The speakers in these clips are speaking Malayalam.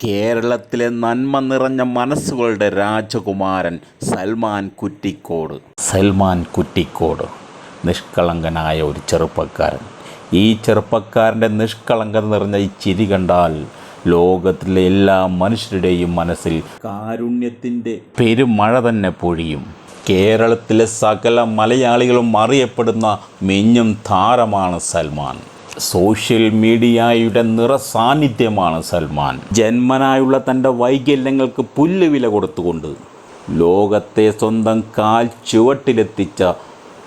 കേരളത്തിലെ നന്മ നിറഞ്ഞ മനസ്സുകളുടെ രാജകുമാരൻ സൽമാൻ കുറ്റിക്കോട്. സൽമാൻ കുറ്റിക്കോട് നിഷ്കളങ്കനായ ഒരു ചെറുപ്പക്കാരൻ. ഈ ചെറുപ്പക്കാരൻ്റെ നിഷ്കളങ്കത നിറഞ്ഞ ഈ ചിരി കണ്ടാൽ ലോകത്തിലെ എല്ലാ മനുഷ്യരുടെയും മനസ്സിൽ കാരുണ്യത്തിൻ്റെ പെരുമഴ തന്നെ പൊഴിയും. കേരളത്തിലെ സകല മലയാളികളും അറിയപ്പെടുന്ന മിന്നും താരമാണ് സൽമാൻ. സോഷ്യൽ മീഡിയയുടെ നിറസാന്നിധ്യമാണ് സൽമാൻ. ജന്മനായുള്ള തൻ്റെ വൈകല്യങ്ങൾക്ക് പുല്ലുവില കൊടുത്തുകൊണ്ട് ലോകത്തെ സ്വന്തം കാൽ ചുവട്ടിലെത്തിച്ച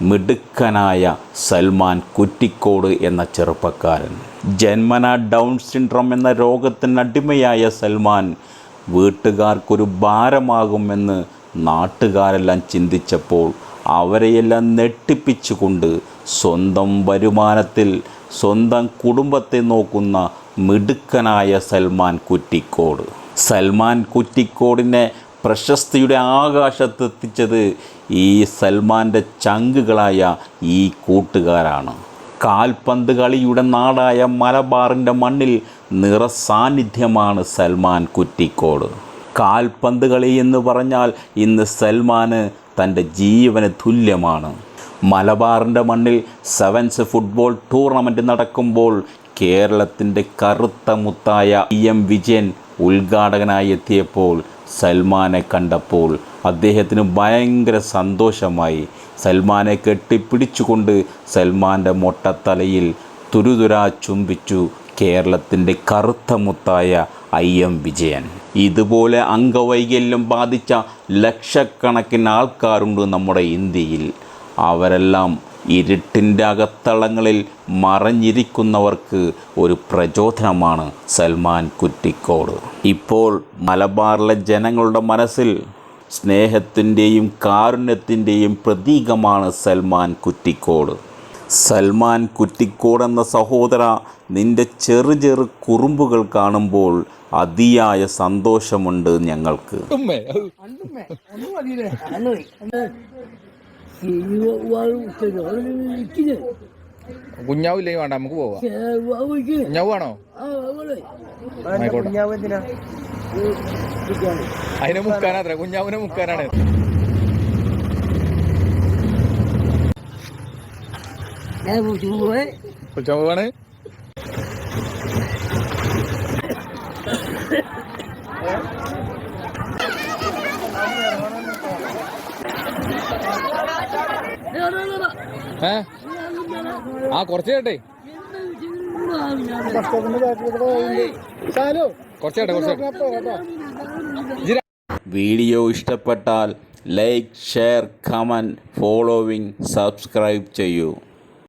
മിടുക്കനായ സൽമാൻ കുറ്റിക്കോട് എന്ന ചെറുപ്പക്കാരൻ. ജന്മനാ ഡൗൺ സിൻഡ്രോം എന്ന രോഗത്തിനടിമയായ സൽമാൻ വീട്ടുകാർക്കൊരു ഭാരമാകുമെന്ന് നാട്ടുകാരെല്ലാം ചിന്തിച്ചപ്പോൾ അവരെയെല്ലാം നെട്ടിപ്പിച്ചുകൊണ്ട് സ്വന്തം വരുമാനത്തിൽ സ്വന്തം കുടുംബത്തെ നോക്കുന്ന മിടുക്കനായ സൽമാൻ കുറ്റിക്കോട്. സൽമാൻ കുറ്റിക്കോടിനെ പ്രശസ്തിയുടെ ആകാശത്തെത്തിച്ചത് ഈ സൽമാൻ്റെ ചങ്കുകളായ ഈ കൂട്ടുകാരാണ്. കാൽപന്ത് കളിയുടെ നാടായ മലബാറിൻ്റെ മണ്ണിൽ നിറസാന്നിധ്യമാണ് സൽമാൻ കുറ്റിക്കോട്. കാൽപന്ത് കളി എന്ന് പറഞ്ഞാൽ ഇന്ന് സൽമാന് തൻ്റെ ജീവന് തുല്യമാണ്. മലബാറിൻ്റെ മണ്ണിൽ സെവൻസ് ഫുട്ബോൾ ടൂർണമെൻറ്റ് നടക്കുമ്പോൾ കേരളത്തിൻ്റെ കറുത്ത മുത്തായ EM വിജയൻ ഉദ്ഘാടകനായി എത്തിയപ്പോൾ സൽമാനെ കണ്ടപ്പോൾ അദ്ദേഹത്തിന് ഭയങ്കര സന്തോഷമായി. സൽമാനെ കെട്ടിപ്പിടിച്ചുകൊണ്ട് സൽമാൻ്റെ മൊട്ടത്തലയിൽ തുരുതുരാ ചുംബിച്ചു കേരളത്തിൻ്റെ കറുത്ത മുത്തായ IM വിജയൻ. ഇതുപോലെ അംഗവൈകല്യം ബാധിച്ച ലക്ഷക്കണക്കിന് ആൾക്കാരുണ്ട് നമ്മുടെ ഇന്ത്യയിൽ. അവരെല്ലാം ഇരുട്ടിൻ്റെ അകത്തളങ്ങളിൽ മറഞ്ഞിരിക്കുന്നവർക്ക് ഒരു പ്രചോദനമാണ് സൽമാൻ കുറ്റിക്കോട്. ഇപ്പോൾ മലബാറിലെ ജനങ്ങളുടെ മനസ്സിൽ സ്നേഹത്തിൻ്റെയും കാരുണ്യത്തിൻ്റെയും പ്രതീകമാണ് സൽമാൻ കുറ്റിക്കോട്. സൽമാൻ കുറ്റിക്കോട് എന്ന സഹോദര, നിൻ്റെ ചെറു കുറുമ്പുകൾ കാണുമ്പോൾ അതിയായ സന്തോഷമുണ്ട് ഞങ്ങൾക്ക്. കുഞ്ഞാവില്ലേ വേണ്ട, നമുക്ക് പോവാം. കുഞ്ഞാവ് വേണോ? അതിനെ മുക്കാനാത്ര, കുഞ്ഞാവിനെ മുക്കാനാണ്. കുഞ്ഞാവാണ്. കുറച്ച് കേട്ടെ, വീഡിയോ ഇഷ്ടപ്പെട്ടാൽ like, share, comment, following, subscribe ചെയ്യൂ.